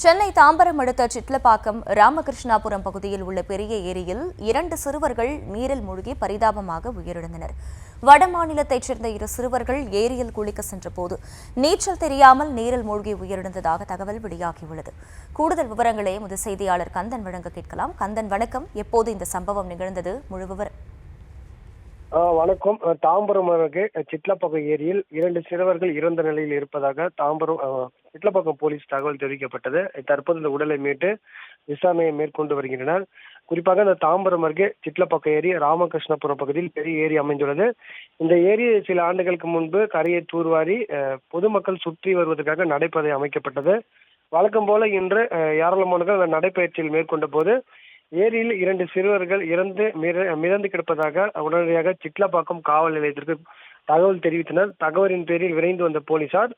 சென்னை தாம்பரம் அடுத்த சிட்லப்பாக்கம் ராமகிருஷ்ணாபுரம் பகுதியில் உள்ள பெரிய ஏரியில் 2 சிறுவர்கள் நீரில் மூழ்கி பரிதாபமாக உயிரிழந்தனர். வடமாநிலத்தைச் சேர்ந்த 2 சிறுவர்கள் ஏரியில் குளிக்க சென்றபோது நீச்சல் தெரியாமல் நீரில் மூழ்கி உயிரிழந்ததாக தகவல் வெளியாகியுள்ளது. கூடுதல் விவரங்களை எமது செய்தியாளர் கந்தன் வழங்க கேட்கலாம். கந்தன், வணக்கம். எப்போது இந்த சம்பவம் நிகழ்ந்தது? முழு விவரம். வணக்கம். தாம்பரம் அருகே சிட்லப்பாக்கம் ஏரியில் 2 சிறுவர்கள் இறந்த நிலையில் இருப்பதாக தாம்பரம் சிட்லப்பாக்கம் போலீஸ் தகவல் தெரிவிக்கப்பட்டது. தற்போது இந்த உடலை மீட்டு விசாரணையை மேற்கொண்டு வருகின்றனர். குறிப்பாக இந்த தாம்பரம் அருகே சிட்லப்பாக்கம் ஏரி ராமகிருஷ்ணபுரம் பகுதியில் பெரிய ஏரி அமைந்துள்ளது. இந்த ஏரி சில ஆண்டுகளுக்கு முன்பு கரையை தூர்வாரி பொதுமக்கள் சுற்றி வருவதற்காக நடைபாதை அமைக்கப்பட்டது. வழக்கம் போல இன்று ஏராளமானவர்கள் அந்த நடைபயிற்சியில் மேற்கொண்ட போது ஏரியில் 2 சிறுவர்கள் மிதந்து கிடப்பதாக உடனடியாக சிட்லப்பாக்கம் காவல் நிலையத்திற்கு தகவல் தெரிவித்தனர். தகவலின் பேரில் விரைந்து வந்த போலீசார்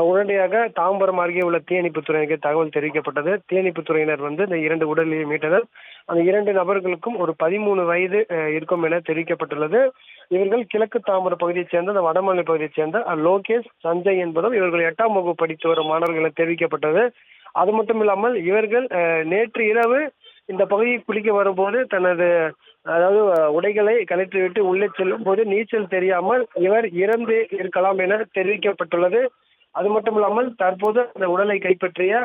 உடனடியாக தாம்பரம் அருகே உள்ள தீயணைப்புத்துறையினருக்கு தகவல் தெரிவிக்கப்பட்டது. தீயணைப்புத்துறையினர் வந்து இந்த 2 உடலை மீட்டனர். அந்த 2 நபர்களுக்கும் ஒரு 13 வயது இருக்கும் என தெரிவிக்கப்பட்டுள்ளது. இவர்கள் கிழக்கு தாம்பரம் பகுதியைச் சேர்ந்த அந்த வடமாநில பகுதியைச் சேர்ந்த லோகேஷ், சஞ்சய் என்பதும் இவர்கள் 8ஆம் வகுப்பு படித்து வரும் மாணவர்கள் என தெரிவிக்கப்பட்டது. அது மட்டும் இல்லாமல் இவர்கள் நேற்று இரவு இந்த பகுதியை குளிக்க வரும்போது தனது உடைகளை கழற்றிவிட்டு உள்ளே செல்லும் போது நீச்சல் தெரியாமல் இவர் இறந்து இருக்கலாம் என தெரிவிக்கப்பட்டுள்ளது. அது மட்டும் இல்லாமல் தற்போது அந்த உடலை கைப்பற்றிய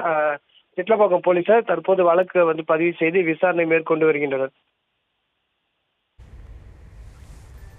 சிட்லப்பாக்கம் போலீசார் தற்போது வழக்கு பதிவு செய்து விசாரணை மேற்கொண்டு வருகின்றனர்.